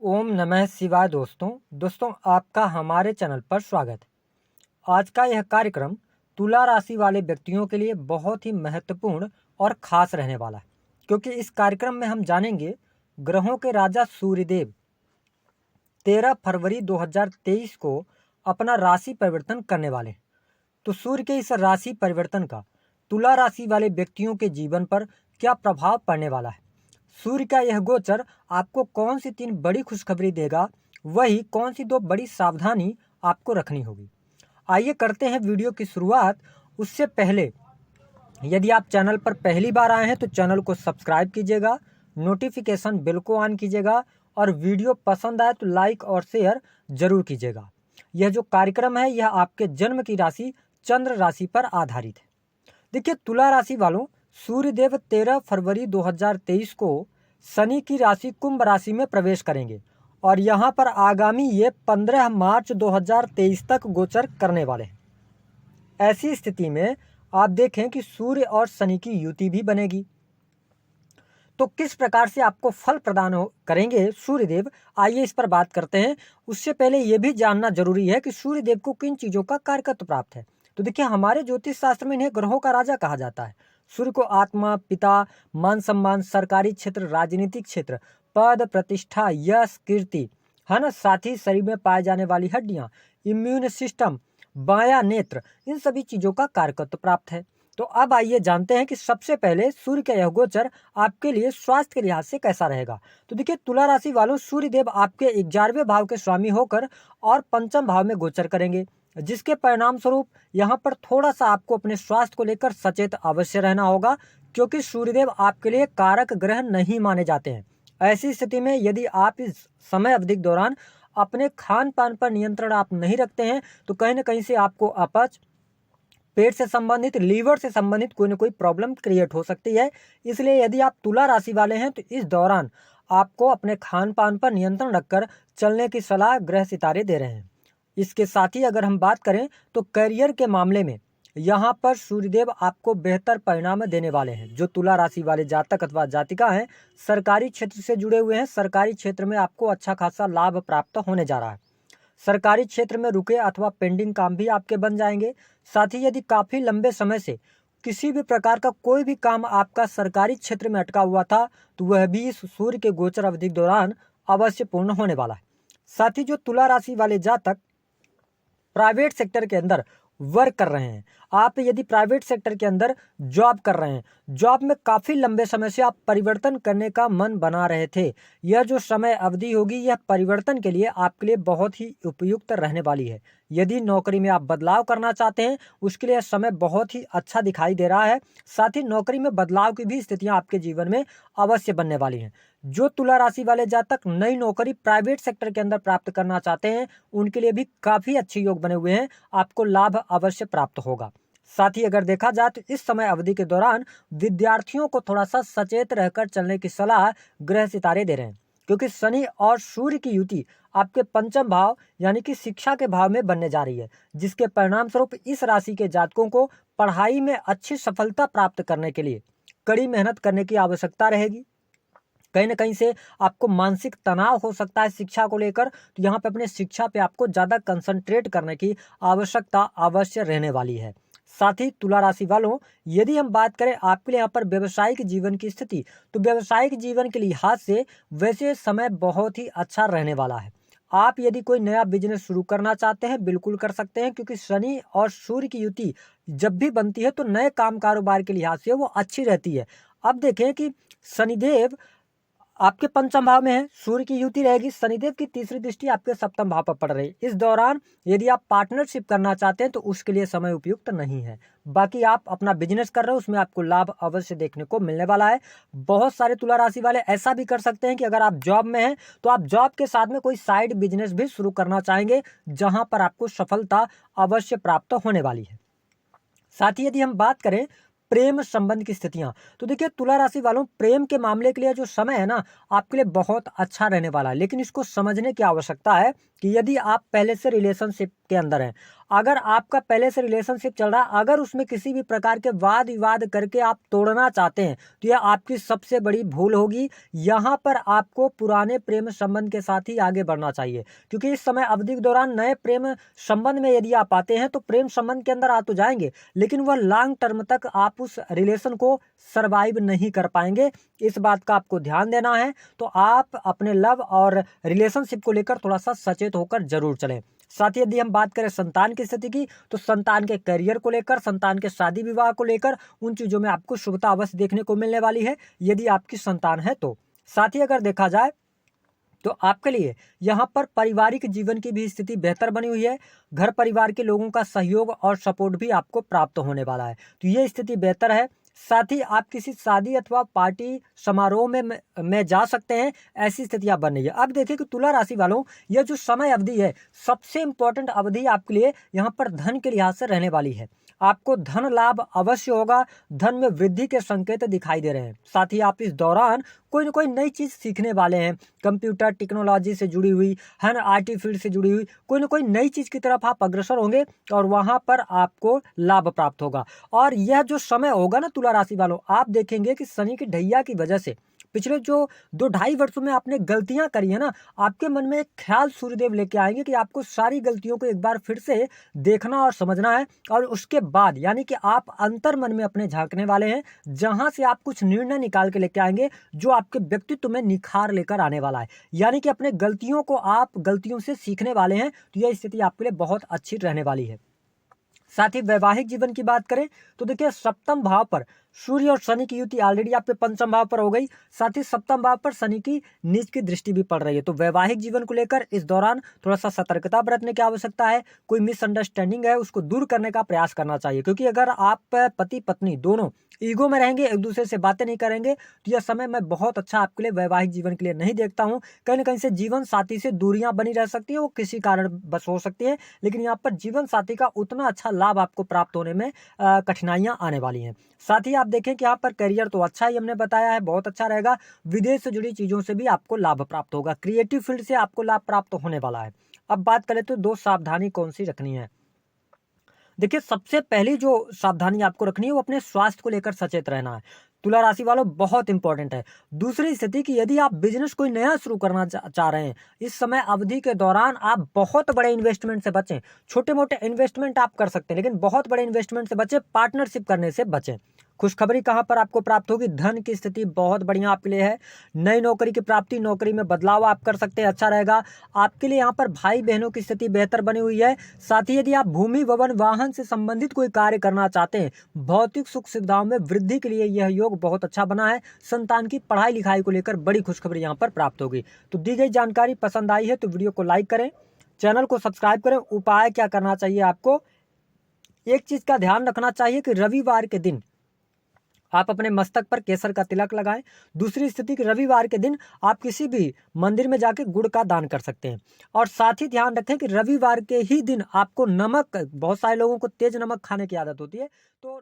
ओम नमः शिवाय। दोस्तों आपका हमारे चैनल पर स्वागत है। आज का यह कार्यक्रम तुला राशि वाले व्यक्तियों के लिए बहुत ही महत्वपूर्ण और खास रहने वाला है, क्योंकि इस कार्यक्रम में हम जानेंगे ग्रहों के राजा सूर्यदेव 13 फरवरी 2023 को अपना राशि परिवर्तन करने वाले हैं। तो सूर्य के इस राशि परिवर्तन का तुला राशि वाले व्यक्तियों के जीवन पर क्या प्रभाव पड़ने वाला है, सूर्य का यह गोचर आपको कौन सी 3 बड़ी खुशखबरी देगा, वही कौन सी 2 बड़ी सावधानी आपको रखनी होगी। आइए करते हैं वीडियो की शुरुआत। उससे पहले यदि आप चैनल पर पहली बार आए हैं तो चैनल को सब्सक्राइब कीजिएगा, नोटिफिकेशन बेल को ऑन कीजिएगा और वीडियो पसंद आए तो लाइक और शेयर जरूर कीजिएगा। यह जो कार्यक्रम है यह आपके जन्म की राशि चंद्र राशि पर आधारित है। देखिए तुला राशि वालों, सूर्यदेव 13 फरवरी 2023 को शनि की राशि कुंभ राशि में प्रवेश करेंगे और यहाँ पर आगामी ये 15 मार्च 2023 तक गोचर करने वाले हैं। ऐसी स्थिति में आप देखें कि सूर्य और शनि की युति भी बनेगी। तो किस प्रकार से आपको फल प्रदान करेंगे सूर्यदेव, आइए इस पर बात करते हैं। उससे पहले यह भी जानना जरूरी है कि सूर्यदेव को किन चीजों का कारकत्व प्राप्त है। तो देखिए हमारे ज्योतिष शास्त्र में इन्हें ग्रहों का राजा कहा जाता है। सूर्य को आत्मा, पिता, मान सम्मान, सरकारी क्षेत्र, राजनीतिक क्षेत्र, पद प्रतिष्ठा, यश, कीर्ति है ना, साथ ही शरीर में पाए जाने वाली हड्डियां, इम्यून सिस्टम, बायां नेत्र, इन सभी चीजों का कारकत्व प्राप्त है। तो अब आइए जानते हैं कि सबसे पहले सूर्य का यह गोचर आपके लिए स्वास्थ्य के लिहाज से कैसा रहेगा। तो देखिए तुला राशि वालों, सूर्यदेव आपके 11वें भाव के स्वामी होकर और पंचम भाव में गोचर करेंगे, जिसके परिणाम स्वरूप यहाँ पर थोड़ा सा आपको अपने स्वास्थ्य को लेकर सचेत अवश्य रहना होगा, क्योंकि सूर्यदेव आपके लिए कारक ग्रह नहीं माने जाते हैं। ऐसी स्थिति में यदि आप इस समय अवधि के दौरान अपने खान पान पर नियंत्रण आप नहीं रखते हैं तो कहीं ना कहीं से आपको अपच, पेट से संबंधित, लीवर से संबंधित कोई ना कोई प्रॉब्लम क्रिएट हो सकती है। इसलिए यदि आप तुला राशि वाले हैं तो इस दौरान आपको अपने खान पान पर नियंत्रण रखकर चलने की सलाह ग्रह सितारे दे रहे हैं। इसके साथ ही अगर हम बात करें तो करियर के मामले में यहाँ पर सूर्यदेव आपको बेहतर परिणाम देने वाले हैं। जो तुला राशि वाले जातक अथवा जातिका हैं, सरकारी क्षेत्र से जुड़े हुए हैं, सरकारी क्षेत्र में आपको अच्छा खासा लाभ प्राप्त होने जा रहा है। सरकारी क्षेत्र में रुके अथवा पेंडिंग काम भी आपके बन जाएंगे। साथ ही यदि काफी लंबे समय से किसी भी प्रकार का कोई भी काम आपका सरकारी क्षेत्र में अटका हुआ था तो वह भी इस सूर्य के गोचर अवधि के दौरान अवश्य पूर्ण होने वाला है। साथ ही जो तुला राशि वाले जातक प्राइवेट सेक्टर के अंदर वर्क कर रहे हैं, आप यदि प्राइवेट सेक्टर के अंदर जॉब कर रहे हैं, जॉब में काफी लंबे समय से आप परिवर्तन करने का मन बना रहे थे, यह जो समय अवधि होगी यह परिवर्तन के लिए आपके लिए बहुत ही उपयुक्त रहने वाली है। यदि नौकरी में आप बदलाव करना चाहते हैं उसके लिए समय बहुत ही अच्छा दिखाई दे रहा है। साथ ही नौकरी में बदलाव की भी स्थितियां आपके जीवन में अवश्य बनने वाली हैं। जो तुला राशि वाले जातक नई नौकरी प्राइवेट सेक्टर के अंदर प्राप्त करना चाहते हैं उनके लिए भी काफी अच्छे योग बने हुए हैं, आपको लाभ अवश्य प्राप्त होगा। साथ ही अगर देखा जाए तो इस समय अवधि के दौरान विद्यार्थियों को थोड़ा सा सचेत रहकर चलने की सलाह ग्रह सितारे दे रहे हैं, क्योंकि शनि और सूर्य की युति आपके पंचम भाव यानी कि शिक्षा के भाव में बनने जा रही है, जिसके परिणाम स्वरूप इस राशि के जातकों को पढ़ाई में अच्छी सफलता प्राप्त करने के लिए कड़ी मेहनत करने की आवश्यकता रहेगी। कहीं ना कहीं से आपको मानसिक तनाव हो सकता है शिक्षा को लेकर, तो यहाँ पे अपने शिक्षा पे आपको ज्यादा कंसंट्रेट करने की आवश्यकता अवश्य रहने वाली है। साथ ही तुला राशि वालों, यदि हम बात करें आपके लिए यहाँ पर व्यवसायिक जीवन की स्थिति, तो व्यवसायिक जीवन के लिहाज से वैसे समय बहुत ही अच्छा रहने वाला है। आप यदि कोई नया बिजनेस शुरू करना चाहते हैं बिल्कुल कर सकते हैं, क्योंकि शनि और सूर्य की युति जब भी बनती है तो नए काम कारोबार के लिहाज से वो अच्छी रहती है। अब देखें कि शनिदेव आपके पंचम भाव में है, सूर्य की युति रहेगी, शनिदेव की तीसरी दृष्टि आपके सप्तम भाव पर पड़ रही है। इस दौरान यदि आप पार्टनरशिप करना चाहते हैं तो उसके लिए समय उपयुक्त नहीं है। बाकी आप अपना बिजनेस कर रहे हो उसमें आपको लाभ अवश्य देखने को मिलने वाला है। बहुत सारे तुला राशि वाले ऐसा भी कर सकते हैं कि अगर आप जॉब में हैं तो आप जॉब के साथ में कोई साइड बिजनेस भी शुरू करना चाहेंगे, जहां पर आपको सफलता अवश्य प्राप्त होने वाली है। साथ ही यदि हम बात करें प्रेम संबंध की स्थितियां, तो देखिए तुला राशि वालों, प्रेम के मामले के लिए जो समय है ना आपके लिए बहुत अच्छा रहने वाला है, लेकिन इसको समझने की आवश्यकता है कि यदि आप पहले से रिलेशनशिप आपके अंदर है। अगर आपका पहले से रिलेशनशिप चल रहा है, अगर उसमें किसी भी प्रकार के वाद विवाद करके आप तोड़ना चाहते हैं तो यह आपकी सबसे बड़ी भूल होगी। यहाँ पर आपको पुराने प्रेम संबंध के साथ ही आगे बढ़ना चाहिए, क्योंकि इस समय अवधि के दौरान नए प्रेम संबंध में यदि आप आते हैं तो प्रेम संबंध के अंदर आ तो जाएंगे, लेकिन वह लॉन्ग टर्म तक आप उस रिलेशन को सरवाइव नहीं कर पाएंगे। इस बात का आपको ध्यान देना है। तो आप अपने लव और रिलेशनशिप को लेकर थोड़ा सा सचेत होकर जरूर चलें। साथ ही यदि हम बात करें संतान की स्थिति की, तो संतान के करियर को लेकर, संतान के शादी विवाह को लेकर, उन चीजों में आपको शुभता अवश्य देखने को मिलने वाली है यदि आपकी संतान है तो। साथ ही अगर देखा जाए तो आपके लिए यहाँ पर पारिवारिक जीवन की भी स्थिति बेहतर बनी हुई है। घर परिवार के लोगों का सहयोग और सपोर्ट भी आपको प्राप्त होने वाला है, तो ये स्थिति बेहतर है। साथ ही आप किसी शादी अथवा पार्टी समारोह में जा सकते हैं, ऐसी स्थितियां बन रही है। अब देखिए कि तुला राशि वालों, यह जो समय अवधि है, सबसे इंपॉर्टेंट अवधि आपके लिए यहाँ पर धन के लिहाज से रहने वाली है। आपको धन लाभ अवश्य होगा, धन में वृद्धि के संकेत दिखाई दे रहे हैं। साथ ही आप इस दौरान कोई न कोई नई चीज सीखने वाले हैं, कंप्यूटर टेक्नोलॉजी से जुड़ी हुई है ना, आईटी फील्ड से जुड़ी हुई कोई न कोई नई चीज की तरफ आप अग्रसर होंगे और वहां पर आपको लाभ प्राप्त होगा। और यह जो समय होगा ना तुला राशि वालों, आप देखेंगे कि शनि की ढैया की वजह से पिछले जो 2-2.5 वर्षों में आपने गलतियां करी है ना, आपके मन में एक ख्याल सूर्यदेव लेके आएंगे कि आपको सारी गलतियों को एक बार फिर से देखना और समझना है। और उसके बाद यानी कि आप अंतर मन में अपने झांकने वाले हैं, जहां से आप कुछ निर्णय निकाल के लेके आएंगे जो आपके व्यक्तित्व में निखार लेकर आने वाला है। यानी कि अपने गलतियों को आप गलतियों से सीखने वाले हैं, तो यह स्थिति आपके लिए बहुत अच्छी रहने वाली है। साथ ही वैवाहिक जीवन की बात करें तो देखिए सप्तम भाव पर सूर्य और शनि की युति ऑलरेडी आपके पंचम भाव पर हो गई, साथ ही सप्तम भाव पर शनि की नीच की दृष्टि भी पड़ रही है। तो वैवाहिक जीवन को लेकर इस दौरान थोड़ा सा सतर्कता बरतने की आवश्यकता है। कोई मिसअंडरस्टैंडिंग है उसको दूर करने का प्रयास करना चाहिए, क्योंकि अगर आप पति पत्नी दोनों ईगो में रहेंगे, एक दूसरे से बातें नहीं करेंगे, तो यह समय मैं बहुत अच्छा आपके लिए वैवाहिक जीवन के लिए नहीं देखता हूं। कहीं ना कहीं से जीवन साथी से दूरियां बनी रह सकती है, वो किसी कारण बस हो सकती है, लेकिन यहाँ पर जीवन साथी का उतना अच्छा लाभ आपको प्राप्त होने में कठिनाइयां आने वाली हैं। साथ ही आप देखें कि यहाँ पर करियर तो अच्छा ही हमने बताया है, बहुत अच्छा रहेगा। विदेश से जुड़ी चीजों से भी आपको लाभ प्राप्त होगा, क्रिएटिव फील्ड से आपको लाभ प्राप्त होने वाला है। अब बात करें तो 2 सावधानी कौन सी रखनी है। देखिए सबसे पहली जो सावधानी आपको रखनी है वो अपने स्वास्थ्य को लेकर सचेत रहना है। तुला राशि वालों बहुत इंपॉर्टेंट है। दूसरी स्थिति कि यदि आप बिजनेस कोई नया शुरू करना चाह रहे हैं, इस समय अवधि के दौरान आप बहुत बड़े इन्वेस्टमेंट से बचें। छोटे मोटे इन्वेस्टमेंट आप कर सकते हैं, लेकिन बहुत बड़े इन्वेस्टमेंट से बचें, पार्टनरशिप करने से बचें। खुशखबरी कहां पर आपको प्राप्त होगी, धन की स्थिति बहुत बढ़िया आपके लिए है। नई नौकरी की प्राप्ति, नौकरी में बदलाव आप कर सकते हैं, अच्छा रहेगा आपके लिए। यहाँ पर भाई बहनों की स्थिति बेहतर बनी हुई है। साथ ही यदि आप भूमि भवन वाहन से संबंधित कोई कार्य करना चाहते हैं, भौतिक सुख सुविधाओं में वृद्धि के लिए यह योग बहुत अच्छा बना है। संतान की पढ़ाई लिखाई को लेकर बड़ी खुशखबरी यहाँ पर प्राप्त होगी। तो दी गई जानकारी पसंद आई है तो वीडियो को लाइक करें, चैनल को सब्सक्राइब करें। उपाय क्या करना चाहिए आपको, एक चीज का ध्यान रखना चाहिए कि रविवार के दिन आप अपने मस्तक पर केसर का तिलक लगाएं। दूसरी स्थिति कि रविवार के दिन आप किसी भी मंदिर में जाके गुड़ का दान कर सकते हैं। और साथ ही ध्यान रखें कि रविवार के ही दिन आपको नमक, बहुत सारे लोगों को तेज नमक खाने की आदत होती है, तो